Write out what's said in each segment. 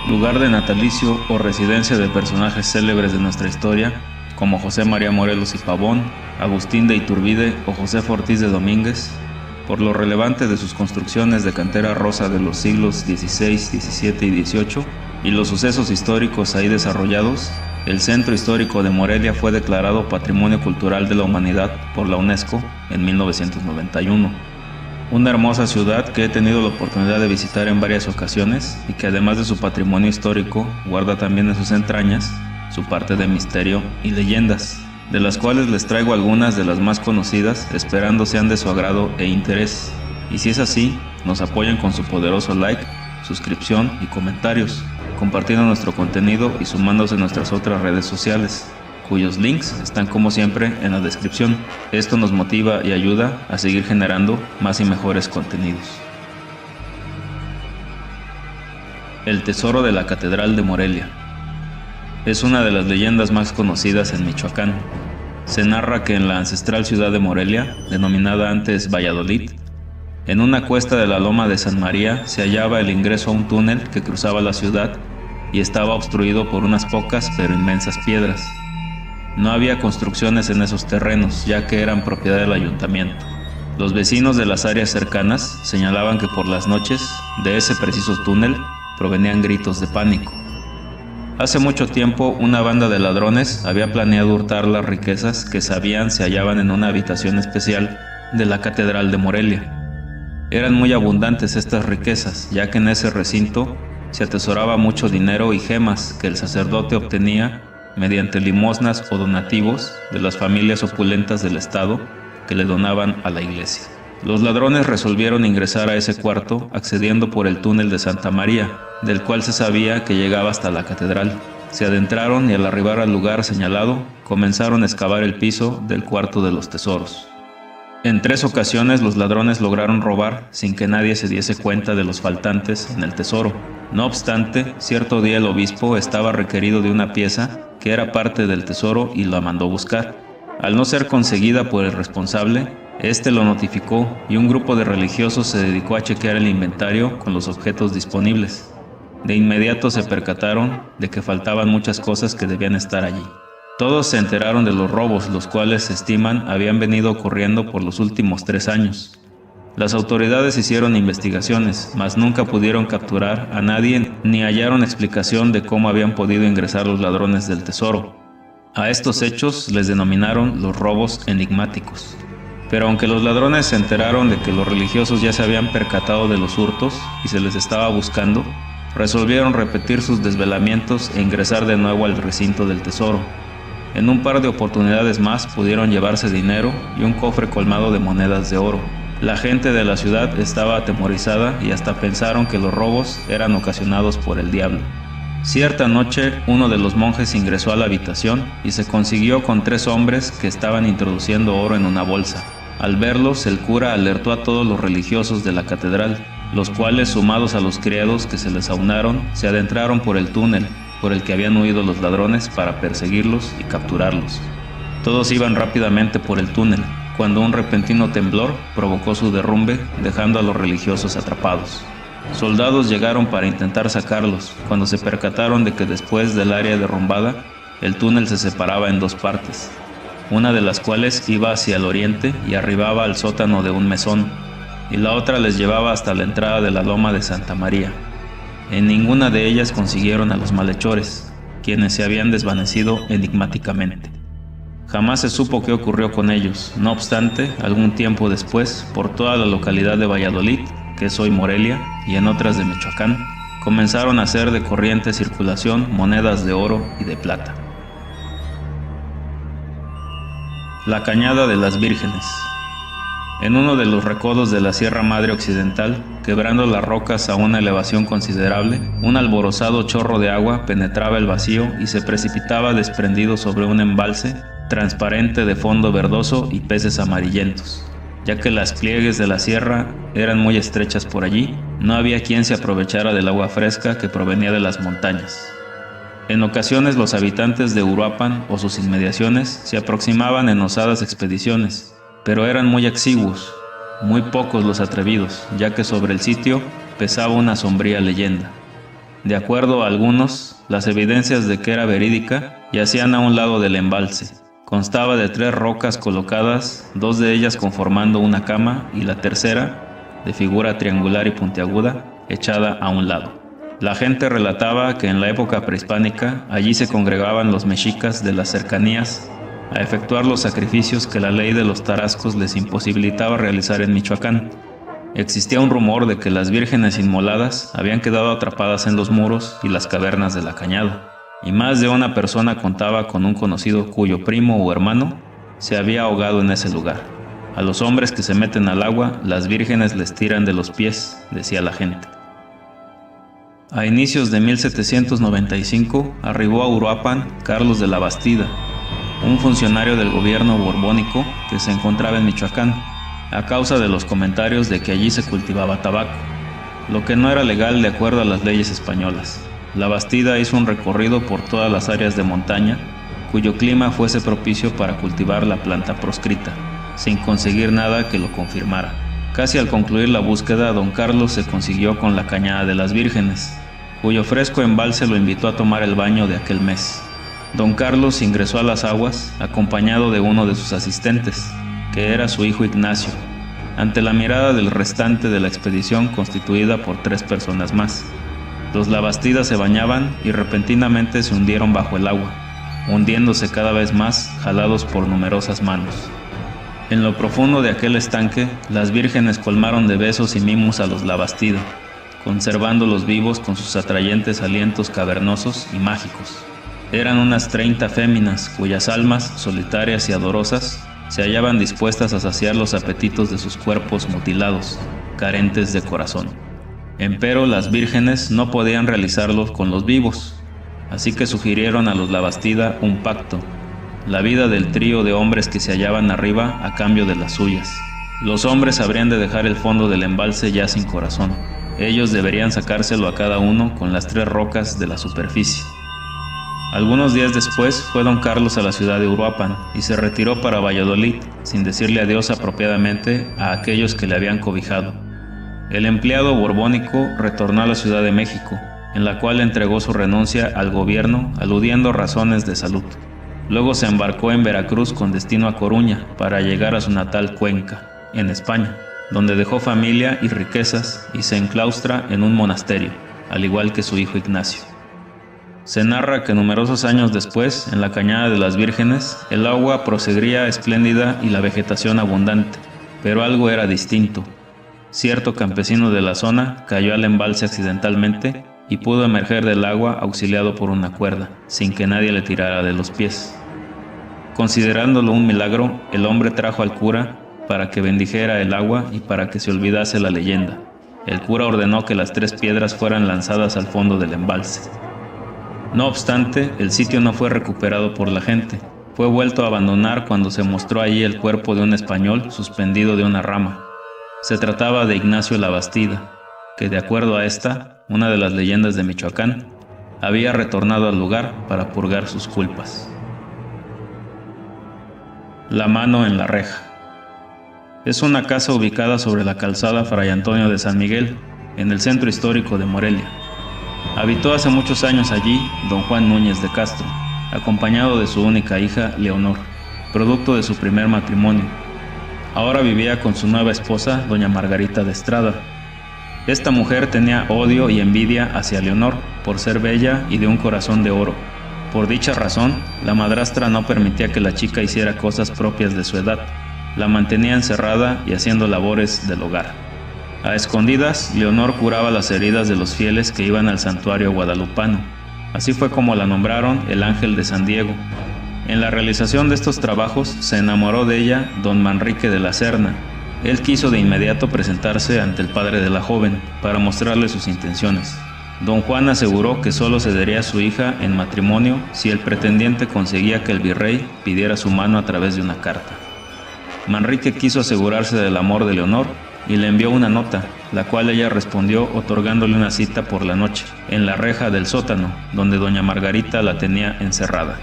lugar de natalicio o residencia de personajes célebres de nuestra historia, como José María Morelos y Pavón, Agustín de Iturbide o Josefo Ortiz de Domínguez, por lo relevante de sus construcciones de cantera rosa de los siglos XVI, XVII y XVIII, y los sucesos históricos ahí desarrollados, el Centro Histórico de Morelia fue declarado Patrimonio Cultural de la Humanidad por la UNESCO en 1991. Una hermosa ciudad que he tenido la oportunidad de visitar en varias ocasiones y que además de su patrimonio histórico, guarda también en sus entrañas su parte de misterio y leyendas, de las cuales les traigo algunas de las más conocidas, esperando sean de su agrado e interés. Y si es así, nos apoyan con su poderoso like, suscripción y comentarios, compartiendo nuestro contenido y sumándose a nuestras otras redes sociales, cuyos links están como siempre en la descripción. Esto nos motiva y ayuda a seguir generando más y mejores contenidos. El tesoro de la Catedral de Morelia es una de las leyendas más conocidas en Michoacán. Se narra que en la ancestral ciudad de Morelia, denominada antes Valladolid, en una cuesta de la loma de San María se hallaba el ingreso a un túnel que cruzaba la ciudad y estaba obstruido por unas pocas pero inmensas piedras. No había construcciones en esos terrenos, ya que eran propiedad del ayuntamiento. Los vecinos de las áreas cercanas señalaban que por las noches de ese preciso túnel provenían gritos de pánico. Hace mucho tiempo, una banda de ladrones había planeado hurtar las riquezas que sabían se hallaban en una habitación especial de la Catedral de Morelia. Eran muy abundantes estas riquezas, ya que en ese recinto se atesoraba mucho dinero y gemas que el sacerdote obtenía mediante limosnas o donativos de las familias opulentas del estado que le donaban a la iglesia. Los ladrones resolvieron ingresar a ese cuarto accediendo por el túnel de Santa María, del cual se sabía que llegaba hasta la catedral. Se adentraron y al arribar al lugar señalado, comenzaron a excavar el piso del cuarto de los tesoros. En 3 ocasiones los ladrones lograron robar sin que nadie se diese cuenta de los faltantes en el tesoro. No obstante, cierto día el obispo estaba requerido de una pieza que era parte del tesoro y la mandó buscar. Al no ser conseguida por el responsable, este lo notificó y un grupo de religiosos se dedicó a chequear el inventario con los objetos disponibles. De inmediato se percataron de que faltaban muchas cosas que debían estar allí. Todos se enteraron de los robos, los cuales se estiman habían venido ocurriendo por los últimos 3 años. Las autoridades hicieron investigaciones, mas nunca pudieron capturar a nadie ni hallaron explicación de cómo habían podido ingresar los ladrones del tesoro. A estos hechos les denominaron los robos enigmáticos. Pero aunque los ladrones se enteraron de que los religiosos ya se habían percatado de los hurtos y se les estaba buscando, resolvieron repetir sus desvelamientos e ingresar de nuevo al recinto del tesoro. En un par de oportunidades más pudieron llevarse dinero y un cofre colmado de monedas de oro. La gente de la ciudad estaba atemorizada y hasta pensaron que los robos eran ocasionados por el diablo. Cierta noche, uno de los monjes ingresó a la habitación y se consiguió con 3 hombres que estaban introduciendo oro en una bolsa. Al verlos, el cura alertó a todos los religiosos de la catedral, los cuales, sumados a los criados que se les aunaron, se adentraron por el túnel por el que habían huido los ladrones para perseguirlos y capturarlos. Todos iban rápidamente por el túnel, cuando un repentino temblor provocó su derrumbe, dejando a los religiosos atrapados. Soldados llegaron para intentar sacarlos, cuando se percataron de que después del área derrumbada, el túnel se separaba en 2 partes, una de las cuales iba hacia el oriente y arribaba al sótano de un mesón, y la otra les llevaba hasta la entrada de la loma de Santa María. En ninguna de ellas consiguieron a los malhechores, quienes se habían desvanecido enigmáticamente. Jamás se supo qué ocurrió con ellos. No obstante, algún tiempo después, por toda la localidad de Valladolid, que es hoy Morelia, y en otras de Michoacán, comenzaron a hacer de corriente circulación monedas de oro y de plata. La Cañada de las Vírgenes. En uno de los recodos de la Sierra Madre Occidental, quebrando las rocas a una elevación considerable, un alborozado chorro de agua penetraba el vacío y se precipitaba desprendido sobre un embalse transparente de fondo verdoso y peces amarillentos. Ya que las pliegues de la sierra eran muy estrechas por allí, no había quien se aprovechara del agua fresca que provenía de las montañas. En ocasiones los habitantes de Uruapan o sus inmediaciones se aproximaban en osadas expediciones, pero eran muy exiguos, muy pocos los atrevidos, ya que sobre el sitio pesaba una sombría leyenda. De acuerdo a algunos, las evidencias de que era verídica yacían a un lado del embalse. Constaba de 3 rocas colocadas, 2 de ellas conformando una cama y la tercera, de figura triangular y puntiaguda, echada a un lado. La gente relataba que en la época prehispánica allí se congregaban los mexicas de las cercanías a efectuar los sacrificios que la ley de los tarascos les imposibilitaba realizar en Michoacán. Existía un rumor de que las vírgenes inmoladas habían quedado atrapadas en los muros y las cavernas de la Cañada, y más de una persona contaba con un conocido cuyo primo o hermano se había ahogado en ese lugar. A los hombres que se meten al agua, las vírgenes les tiran de los pies, decía la gente. A inicios de 1795 arribó a Uruapan Carlos de la Bastida, un funcionario del gobierno borbónico que se encontraba en Michoacán, a causa de los comentarios de que allí se cultivaba tabaco, lo que no era legal de acuerdo a las leyes españolas. La Bastida hizo un recorrido por todas las áreas de montaña, cuyo clima fuese propicio para cultivar la planta proscrita, sin conseguir nada que lo confirmara. Casi al concluir la búsqueda, don Carlos se consiguió con la Cañada de las Vírgenes, cuyo fresco embalse lo invitó a tomar el baño de aquel mes. Don Carlos ingresó a las aguas acompañado de uno de sus asistentes, que era su hijo Ignacio, ante la mirada del restante de la expedición constituida por 3 personas más. Los Labastidas se bañaban y repentinamente se hundieron bajo el agua, hundiéndose cada vez más, jalados por numerosas manos. En lo profundo de aquel estanque, las vírgenes colmaron de besos y mimos a los Labastida, conservándolos vivos con sus atrayentes alientos cavernosos y mágicos. Eran unas 30 féminas cuyas almas, solitarias y adorosas, se hallaban dispuestas a saciar los apetitos de sus cuerpos mutilados, carentes de corazón. Empero las vírgenes no podían realizarlo con los vivos, así que sugirieron a los Labastida un pacto: la vida del trío de hombres que se hallaban arriba a cambio de las suyas. Los hombres habrían de dejar el fondo del embalse ya sin corazón. Ellos deberían sacárselo a cada uno con las 3 rocas de la superficie. Algunos días después fue don Carlos a la ciudad de Uruapan y se retiró para Valladolid sin decirle adiós apropiadamente a aquellos que le habían cobijado. El empleado borbónico retornó a la Ciudad de México, en la cual entregó su renuncia al gobierno aludiendo razones de salud. Luego se embarcó en Veracruz con destino a Coruña para llegar a su natal Cuenca, en España, donde dejó familia y riquezas y se enclaustra en un monasterio, al igual que su hijo Ignacio. Se narra que numerosos años después, en la Cañada de las Vírgenes, el agua proseguía espléndida y la vegetación abundante, pero algo era distinto. Cierto campesino de la zona cayó al embalse accidentalmente y pudo emerger del agua auxiliado por una cuerda, sin que nadie le tirara de los pies. Considerándolo un milagro, el hombre trajo al cura para que bendijera el agua y para que se olvidase la leyenda. El cura ordenó que las 3 piedras fueran lanzadas al fondo del embalse. No obstante, el sitio no fue recuperado por la gente. Fue vuelto a abandonar cuando se mostró allí el cuerpo de un español suspendido de una rama. Se trataba de Ignacio Labastida, que de acuerdo a esta, una de las leyendas de Michoacán, había retornado al lugar para purgar sus culpas. La mano en la reja. Es una casa ubicada sobre la calzada Fray Antonio de San Miguel, en el centro histórico de Morelia. Habitó hace muchos años allí don Juan Núñez de Castro, acompañado de su única hija Leonor, producto de su primer matrimonio. Ahora vivía con su nueva esposa, doña Margarita de Estrada. Esta mujer tenía odio y envidia hacia Leonor por ser bella y de un corazón de oro. Por dicha razón, la madrastra no permitía que la chica hiciera cosas propias de su edad. La mantenía encerrada y haciendo labores del hogar. A escondidas, Leonor curaba las heridas de los fieles que iban al santuario guadalupano. Así fue como la nombraron el Ángel de San Diego. En la realización de estos trabajos se enamoró de ella don Manrique de la Serna. Él quiso de inmediato presentarse ante el padre de la joven para mostrarle sus intenciones. Don Juan aseguró que solo cedería a su hija en matrimonio si el pretendiente conseguía que el virrey pidiera su mano a través de una carta. Manrique quiso asegurarse del amor de Leonor y le envió una nota, la cual ella respondió otorgándole una cita por la noche, en la reja del sótano, donde doña Margarita la tenía encerrada.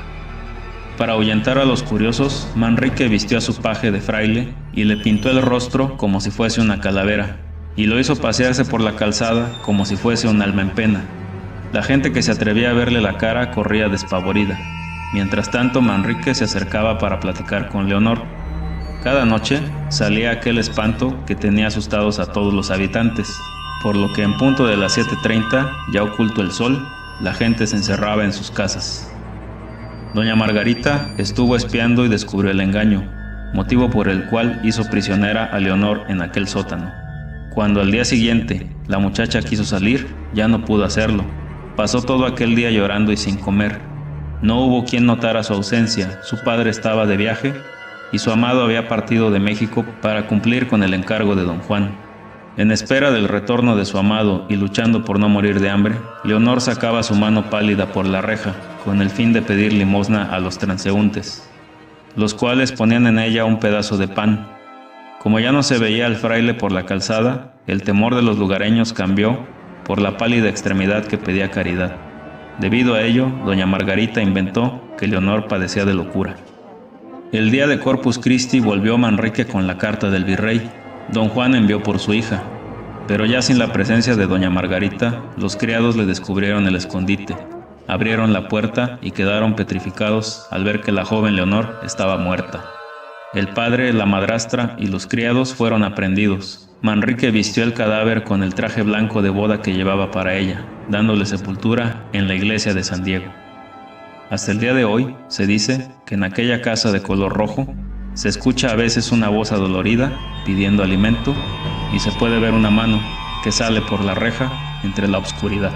Para ahuyentar a los curiosos, Manrique vistió a su paje de fraile y le pintó el rostro como si fuese una calavera, y lo hizo pasearse por la calzada como si fuese un alma en pena. La gente que se atrevía a verle la cara corría despavorida. Mientras tanto, Manrique se acercaba para platicar con Leonor. Cada noche salía aquel espanto que tenía asustados a todos los habitantes, por lo que en punto de las 7:30, ya oculto el sol, la gente se encerraba en sus casas. Doña Margarita estuvo espiando y descubrió el engaño, motivo por el cual hizo prisionera a Leonor en aquel sótano. Cuando al día siguiente la muchacha quiso salir, ya no pudo hacerlo. Pasó todo aquel día llorando y sin comer. No hubo quien notara su ausencia, su padre estaba de viaje y su amado había partido de México para cumplir con el encargo de don Juan. En espera del retorno de su amado y luchando por no morir de hambre, Leonor sacaba su mano pálida por la reja, con el fin de pedir limosna a los transeúntes, los cuales ponían en ella un pedazo de pan. Como ya no se veía al fraile por la calzada, el temor de los lugareños cambió por la pálida extremidad que pedía caridad. Debido a ello, doña Margarita inventó que Leonor padecía de locura. El día de Corpus Christi volvió Manrique con la carta del virrey. Don Juan envió por su hija, pero ya sin la presencia de doña Margarita, los criados le descubrieron el escondite, abrieron la puerta y quedaron petrificados al ver que la joven Leonor estaba muerta. El padre, la madrastra y los criados fueron aprehendidos. Manrique vistió el cadáver con el traje blanco de boda que llevaba para ella, dándole sepultura en la iglesia de San Diego. Hasta el día de hoy, se dice que en aquella casa de color rojo se escucha a veces una voz adolorida pidiendo alimento y se puede ver una mano que sale por la reja entre la oscuridad.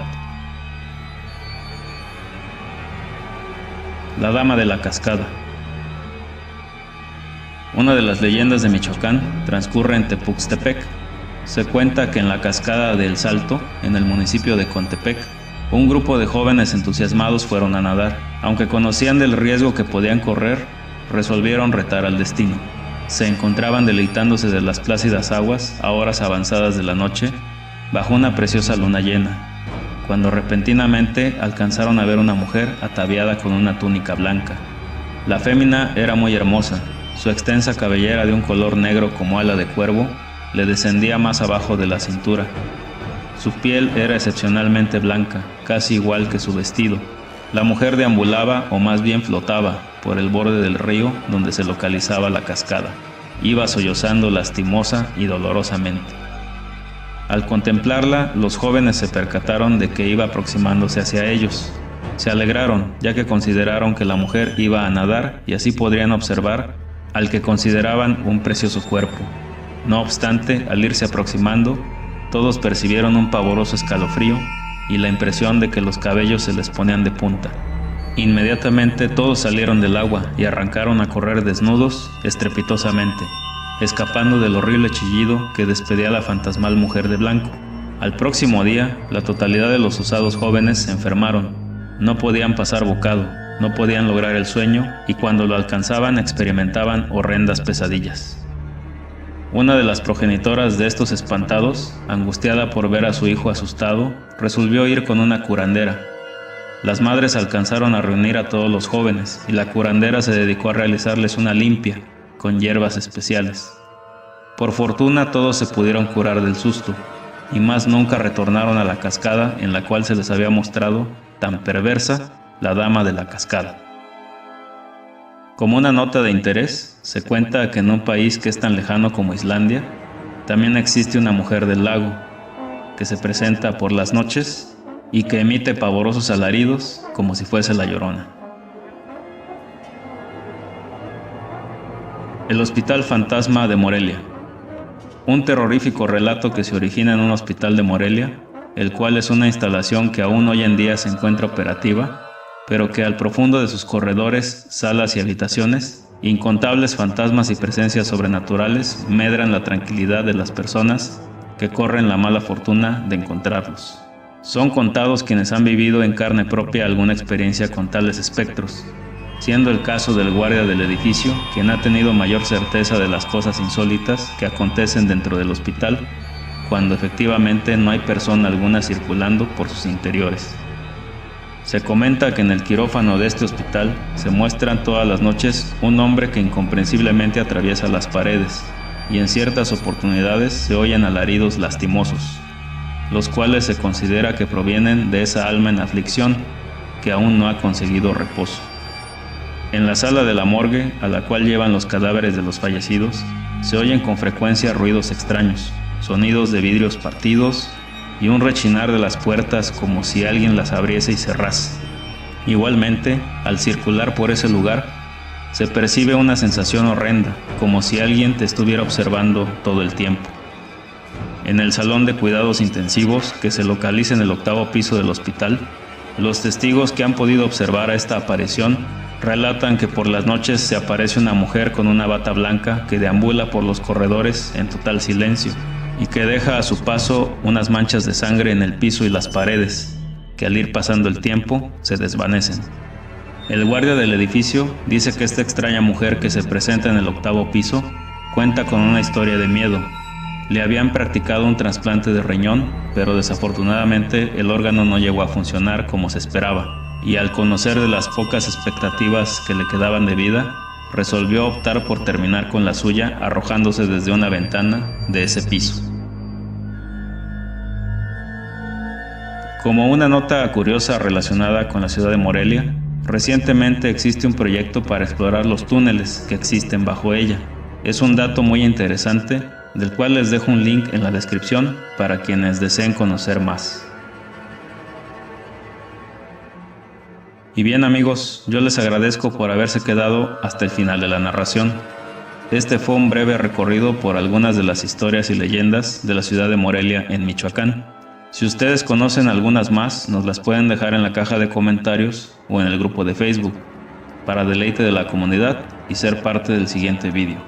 La Dama de la Cascada. Una de las leyendas de Michoacán transcurre en Tepuxtepec. Se cuenta que en la cascada de El Salto, en el municipio de Contepec, un grupo de jóvenes entusiasmados fueron a nadar. Aunque conocían del riesgo que podían correr, resolvieron retar al destino. Se encontraban deleitándose de las plácidas aguas a horas avanzadas de la noche, bajo una preciosa luna llena, cuando repentinamente alcanzaron a ver una mujer ataviada con una túnica blanca. La fémina era muy hermosa. Su extensa cabellera de un color negro como ala de cuervo le descendía más abajo de la cintura. Su piel era excepcionalmente blanca, casi igual que su vestido. La mujer deambulaba, o más bien flotaba, por el borde del río donde se localizaba la cascada. Iba sollozando lastimosa y dolorosamente. Al contemplarla, los jóvenes se percataron de que iba aproximándose hacia ellos. Se alegraron, ya que consideraron que la mujer iba a nadar y así podrían observar al que consideraban un precioso cuerpo. No obstante, al irse aproximando, todos percibieron un pavoroso escalofrío y la impresión de que los cabellos se les ponían de punta. Inmediatamente todos salieron del agua y arrancaron a correr desnudos estrepitosamente, escapando del horrible chillido que despedía la fantasmal mujer de blanco. Al próximo día, la totalidad de los osados jóvenes se enfermaron. No podían pasar bocado, no podían lograr el sueño y cuando lo alcanzaban experimentaban horrendas pesadillas. Una de las progenitoras de estos espantados, angustiada por ver a su hijo asustado, resolvió ir con una curandera. Las madres alcanzaron a reunir a todos los jóvenes y la curandera se dedicó a realizarles una limpia con hierbas especiales. Por fortuna todos se pudieron curar del susto y más nunca retornaron a la cascada en la cual se les había mostrado tan perversa la Dama de la Cascada. Como una nota de interés, se cuenta que en un país que es tan lejano como Islandia, también existe una mujer del lago, que se presenta por las noches y que emite pavorosos alaridos como si fuese la Llorona. El Hospital Fantasma de Morelia. Un terrorífico relato que se origina en un hospital de Morelia, el cual es una instalación que aún hoy en día se encuentra operativa, pero que al profundo de sus corredores, salas y habitaciones, incontables fantasmas y presencias sobrenaturales medran la tranquilidad de las personas que corren la mala fortuna de encontrarlos. Son contados quienes han vivido en carne propia alguna experiencia con tales espectros, siendo el caso del guardia del edificio quien ha tenido mayor certeza de las cosas insólitas que acontecen dentro del hospital, cuando efectivamente no hay persona alguna circulando por sus interiores. Se comenta que en el quirófano de este hospital se muestran todas las noches un hombre que incomprensiblemente atraviesa las paredes y en ciertas oportunidades se oyen alaridos lastimosos. los cuales se considera que provienen de esa alma en aflicción que aún no ha conseguido reposo. En la sala de la morgue, a la cual llevan los cadáveres de los fallecidos, se oyen con frecuencia ruidos extraños, sonidos de vidrios partidos y un rechinar de las puertas como si alguien las abriese y cerrase. Igualmente, al circular por ese lugar, se percibe una sensación horrenda, como si alguien te estuviera observando todo el tiempo. En el salón de cuidados intensivos, que se localiza en el 8º piso del hospital, los testigos que han podido observar a esta aparición relatan que por las noches se aparece una mujer con una bata blanca que deambula por los corredores en total silencio y que deja a su paso unas manchas de sangre en el piso y las paredes, que al ir pasando el tiempo se desvanecen. El guardia del edificio dice que esta extraña mujer que se presenta en el 8º piso cuenta con una historia de miedo. Le habían practicado un trasplante de riñón, pero desafortunadamente el órgano no llegó a funcionar como se esperaba, y al conocer de las pocas expectativas que le quedaban de vida, resolvió optar por terminar con la suya arrojándose desde una ventana de ese piso. Como una nota curiosa relacionada con la ciudad de Morelia, recientemente existe un proyecto para explorar los túneles que existen bajo ella. Es un dato muy interesante, del cual les dejo un link en la descripción para quienes deseen conocer más. Y bien amigos, yo les agradezco por haberse quedado hasta el final de la narración. Este fue un breve recorrido por algunas de las historias y leyendas de la ciudad de Morelia en Michoacán. Si ustedes conocen algunas más, nos las pueden dejar en la caja de comentarios o en el grupo de Facebook, para deleite de la comunidad y ser parte del siguiente vídeo.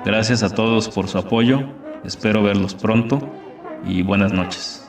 Gracias a todos por su apoyo, espero verlos pronto y buenas noches.